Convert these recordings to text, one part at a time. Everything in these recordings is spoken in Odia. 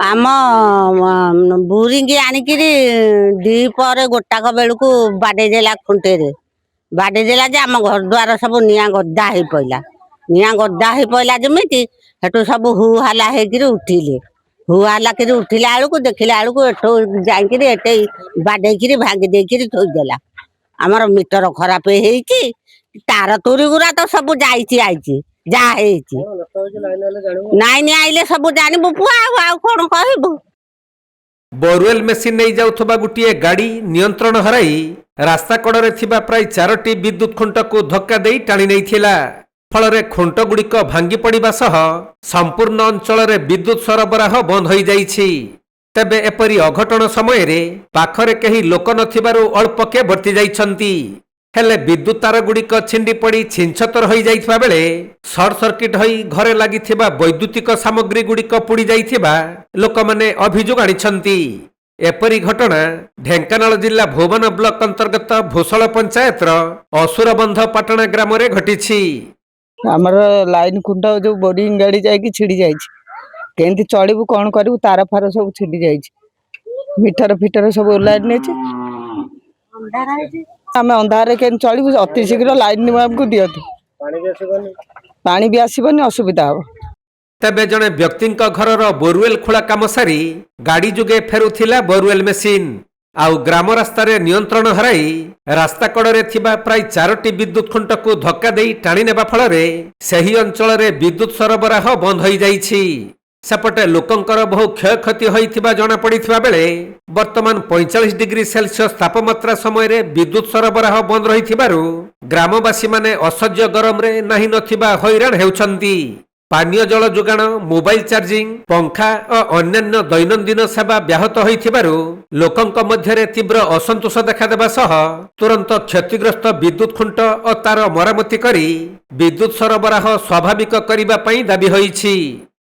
ଆମ ବୁରିଙ୍ଗି ଆଣିକିରି ଦିପହରେ ଗୋଟାକ ବେଳକୁ ବାଡେଇ ଦେଲା ଖୁଣ୍ଟେରେ। ବାଡେଇ ଦେଲା ଯେ ଆମ ଘର ଦ୍ୱାର ସବୁ ନିଆଁ ଗଦା ହେଇ ପଇଲା। ନିଆଁ ଗଦା ହେଇ ପଇଲା ଯେମିତି ସେଠୁ ସବୁ ହୁ ହାଲା ହେଇକିରି ଉଠିଲେ। ହୁ ହାଲା କିରି ଉଠିଲା ବେଳକୁ ଦେଖିଲା ବେଳକୁ ଏଠୁ ଯାଇକିରି ଏଠେଇ ବାଡେଇକିରି ଭାଙ୍ଗି ଦେଇକିରି ଥୋଇଦେଲା। ଆମର ମିଟର ଖରାପ ହେଇଛି, ତାର ତୁରି ଗୁରା ତ ସବୁ ଯାଇଛି ଆଇଛି ଯାହା ହେଇଛି। ନାଇନି ଆଇଲେ ସବୁ ଜାଣିବୁ ପୁଅ, ଆଉ କଣ କହିବୁ। ବୋରୱେଲ ମେସିନ୍ ନେଇ ଯାଉଥିବା ଗୋଟିଏ ଗାଡ଼ି ନିୟନ୍ତ୍ରଣ ହରାଇ ରାସ୍ତା କଡ଼ରେ ଥିବା ପ୍ରାୟ 4ଟି ବିଦ୍ୟୁତ ଖୁଣ୍ଟକୁ ଧକ୍କା ଦେଇ ଟାଣି ନେଇଥିଲା। ଫଳରେ ଖୁଣ୍ଟଗୁଡ଼ିକ ଭାଙ୍ଗି ପଡ଼ିବା ସହ ସମ୍ପୂର୍ଣ୍ଣ ଅଞ୍ଚଳରେ ବିଦ୍ୟୁତ ସରବରାହ ବନ୍ଦ ହୋଇଯାଇଛି। ତେବେ ଏପରି ଅଘଟଣ ସମୟରେ ପାଖରେ କେହି ଲୋକ ନଥିବାରୁ ଅଳ୍ପକେ ବର୍ତ୍ତି ଯାଇଛନ୍ତି। ହେଲେ ବିଦ୍ୟୁତ ତାରଗୁଡ଼ିକ ଛିଣ୍ଡି ପଡ଼ି ଛିଞ୍ଚତର ହୋଇଯାଇଥିବା ବେଳେ ସର୍ଟ ସର୍କିଟ ହୋଇ ଘରେ ଲାଗିଥିବା ବୈଦ୍ୟୁତିକ ସାମଗ୍ରୀଗୁଡ଼ିକ ପୋଡ଼ି ଯାଇଥିବା ଲୋକମାନେ ଅଭିଯୋଗ ଆଣିଛନ୍ତି। ଏପରି ଘଟଣା ଢେଙ୍କାନାଳ ଜିଲ୍ଲା ଭୁବନ ବ୍ଲକ ଅନ୍ତର୍ଗତ ଭୂଷଳ ପଞ୍ଚାୟତର ଅସୁରବନ୍ଧ ପାଟଣା ଗ୍ରାମରେ ଘଟିଛି। ଆମର ଲାଇନ ଖୁଣ୍ଟ ଯୋଉ ବୋରିଂ ଗାଡି ଯାଇକି ଛିଡି ଯାଇଛି, କେମିତି ଚଳିବୁ କଣ କରିବୁ, ତାର ଫାର ସବୁ ଛିଡି ଯାଇଛି, ମିଟର ଫିଟର ସବୁ ଓଲାରି ନେଇଛି। ଆମେ ଅନ୍ଧାରରେ କେମିତି ଚଳିବୁ, ଅତି ଶୀଘ୍ର ଲାଇନ ଆମକୁ ଦିଅନ୍ତୁ। ପାଣି ବି ଆସିବନି, ଅସୁବିଧା ହବ। ତେବେ ଜଣେ ବ୍ୟକ୍ତିଙ୍କ ଘରର ବୋରୱେଲ ଖୋଳା କାମ ସାରି ଗାଡ଼ି ଯୋଗେ ଫେରୁଥିଲା ବୋରୱେଲ ମେସିନ୍। ଆଉ ଗ୍ରାମ ରାସ୍ତାରେ ନିୟନ୍ତ୍ରଣ ହରାଇ ରାସ୍ତା କଡ଼ରେ ଥିବା ପ୍ରାୟ 4ଟି ବିଦ୍ୟୁତ ଖୁଣ୍ଟକୁ ଧକ୍କା ଦେଇ ଟାଣି ନେବା ଫଳରେ ସେହି ଅଞ୍ଚଳରେ ବିଦ୍ୟୁତ ସରବରାହ ବନ୍ଦ ହୋଇଯାଇଛି। ସେପଟେ ଲୋକଙ୍କର ବହୁ କ୍ଷୟକ୍ଷତି ହୋଇଥିବା ଜଣାପଡ଼ିଥିବା ବେଳେ ବର୍ତ୍ତମାନ 45 ଡିଗ୍ରୀ ସେଲସିୟସ୍ ତାପମାତ୍ରା ସମୟରେ ବିଦ୍ୟୁତ ସରବରାହ ବନ୍ଦ ରହିଥିବାରୁ ଗ୍ରାମବାସୀମାନେ ଅସହ୍ୟ ଗରମରେ ନାହିଁ ନଥିବା ହଇରାଣ ହେଉଛନ୍ତି। ପାନୀୟ ଜଳ ଯୋଗାଣ, ମୋବାଇଲ ଚାର୍ଜିଂ, ପଙ୍ଖା ଓ ଅନ୍ୟାନ୍ୟ ଦୈନନ୍ଦିନ ସେବା ବ୍ୟାହତ ହୋଇଥିବାରୁ ଲୋକଙ୍କ ମଧ୍ୟରେ ତୀବ୍ର ଅସନ୍ତୋଷ ଦେଖାଦେବା ସହ ତୁରନ୍ତ କ୍ଷତିଗ୍ରସ୍ତ ବିଦ୍ୟୁତ ଖୁଣ୍ଟ ଓ ତାର ମରାମତି କରି ବିଦ୍ୟୁତ ସରବରାହ ସ୍ୱାଭାବିକ କରିବା ପାଇଁ ଦାବି ହୋଇଛି।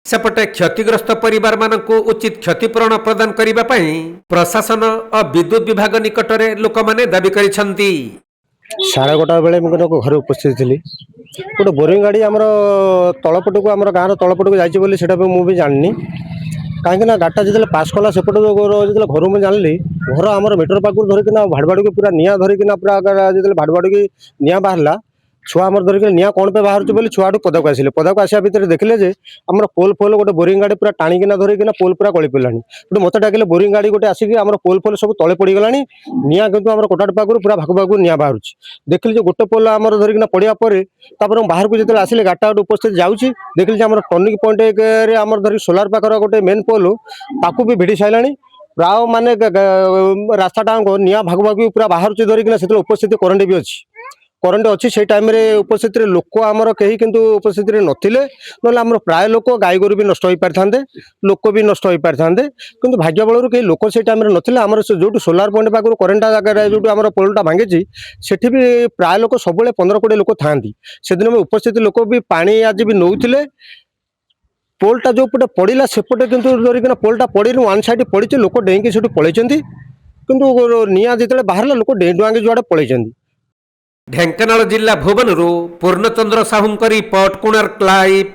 ସେପଟେ କ୍ଷତିଗ୍ରସ୍ତ ପରିବାରମାନଙ୍କୁ ଉଚିତ କ୍ଷତିପୂରଣ ପ୍ରଦାନ କରିବା ପାଇଁ ପ୍ରଶାସନ ଓ ବିଦ୍ୟୁତ ବିଭାଗ ନିକଟରେ ଲୋକମାନେ ଦାବି କରିଛନ୍ତି। 11:30 ବେଳେ ମୁଁ ଘରେ ଉପସ୍ଥିତ ଥିଲି। ଗୋଟେ ବୋରିଂ ଗାଡ଼ି ଆମର ତଳପଟକୁ, ଆମର ଗାଁର ତଳପଟକୁ ଯାଇଛି ବୋଲି ସେଇଟା ମୁଁ ବି ଜାଣିନି। କାହିଁକି ନା ଗାଡ଼ିଟା ଯେତେବେଳେ ପାସ୍ କଲା ସେପଟ ଯେତେବେଳେ ଘରୁ ମୁଁ ଜାଣିଲି, ଘର ଆମର ମିଟର ପାଖରୁ ଧରିକିନା ଭାଡ଼ବାଡ଼ିକି ପୁରା ନିଆଁ ଧରିକିନା ପୁରା ଯେତେବେଳେ ଭାଡ଼ବାଡ଼ିକି ନିଆଁ ବାହାରିଲା, ଛୁଆ ଆମର ଧରିକି ନିଆଁ କ'ଣ ପାଇଁ ବାହାରୁଛି ବୋଲି ଛୁଆଠୁ ପଦାକୁ ଆସିଲେ। ପଦାକୁ ଆସିବା ଭିତରେ ଦେଖିଲେ ଯେ ଆମର ପୋଲ୍ ଗୋଟେ ବୋରିଂ ଗାଡ଼ି ପୁରା ଟାଣିକିନା ଧରିକିନା ପୋଲ୍ ପୁରା ଗଳି ପଡ଼ିଲାଣି। ଗୋଟେ ମୋତେ ଡାକିଲେ ବୋରିଂ ଗାଡ଼ି ଗୋଟେ ଆସିକି ଆମର ପୋଲ୍ ସବୁ ତଳେ ପଡ଼ିଗଲାଣି, ନିଆଁ କିନ୍ତୁ ଆମର କୋଠାଟ ପାଖରୁ ପୁରା ଭାଗ ଭାଗକୁ ନିଆଁ ବାହାରୁଛି। ଦେଖିଲି ଯେ ଗୋଟେ ପୋଲ୍ ଆମର ଧରିକିନା ପଡ଼ିବା ପରେ ତାପରେ ମୁଁ ବାହାରକୁ ଯେତେବେଳେ ଆସିଲେ ଗାଡ଼ିଟା ଗୋଟେ ଉପସ୍ଥିତ ଯାଉଛି, ଦେଖିଲି ଯେ ଆମର ଟର୍ଣ୍ଣିଂ ପଏଣ୍ଟରେ ଆମର ଧରି ସୋଲାର ପାଖର ଗୋଟେ ମେନ୍ ପୋଲ୍ ତାକୁ ବି ଭିଡ଼ି ସାରିଲାଣି। ପ୍ରାୟ ମାନେ ରାସ୍ତାଟା ନିଆଁ ଭାଗ ଭାଗ ପୁରା ବାହାରୁଛି ଧରିକିନା। ସେତେବେଳେ ଉପସ୍ଥିତ କରେଣ୍ଟ ବି ଅଛି, କରେଣ୍ଟ ଅଛି। ସେଇ ଟାଇମ୍ରେ ଉପସ୍ଥିତିରେ ଲୋକ ଆମର କେହି କିନ୍ତୁ ଉପସ୍ଥିତିରେ ନଥିଲେ, ନହେଲେ ଆମର ପ୍ରାୟ ଲୋକ ଗାଈ ଗୋରୁ ବି ନଷ୍ଟ ହୋଇପାରିଥାନ୍ତେ, ଲୋକ ବି ନଷ୍ଟ ହୋଇପାରିଥାନ୍ତେ। କିନ୍ତୁ ଭାଗ୍ୟ ବଳରୁ କେହି ଲୋକ ସେଇ ଟାଇମ୍ରେ ନଥିଲେ। ଆମର ଯୋଉଠି ସୋଲାର ପଏଣ୍ଟ ପାଖରୁ କରେଣ୍ଟଟା ଜାଗାରେ ଯୋଉଠି ଆମର ପୋଲ୍ଟା ଭାଙ୍ଗିଛି, ସେଠି ବି ପ୍ରାୟ ଲୋକ ସବୁବେଳେ 15-20 ଲୋକ ଥାଆନ୍ତି। ସେଦିନ ବି ଉପସ୍ଥିତ ଲୋକ ବି ପାଣି ଆଜି ବି ନେଉଥିଲେ। ପୋଲ୍ଟା ଯୋଉପଟେ ପଡ଼ିଲା ସେପଟେ କିନ୍ତୁ ଧରିକିନା ପୋଲ୍ଟା ପଡ଼ିନି, ୱାନ୍ ସାଇଡ୍ ପଡ଼ିଛି, ଲୋକ ଡେଇଁକି ସେଠୁ ପଳେଇଛନ୍ତି। କିନ୍ତୁ ନିଆଁ ଯେତେବେଳେ ବାହାରିଲା ଲୋକ ଡେଇଁ ଡୁଆଁକି ଯୁଆଡ଼େ ପଳେଇଛନ୍ତି। ଢେଙ୍କାନାଳ ଜିଲ୍ଲା ଭୁବନରୁ ପୂର୍ଣ୍ଣଚନ୍ଦ୍ର ସାହୁଙ୍କ ରିପୋର୍ଟ, କୋଣାର୍କ ଲାଇଭ୍।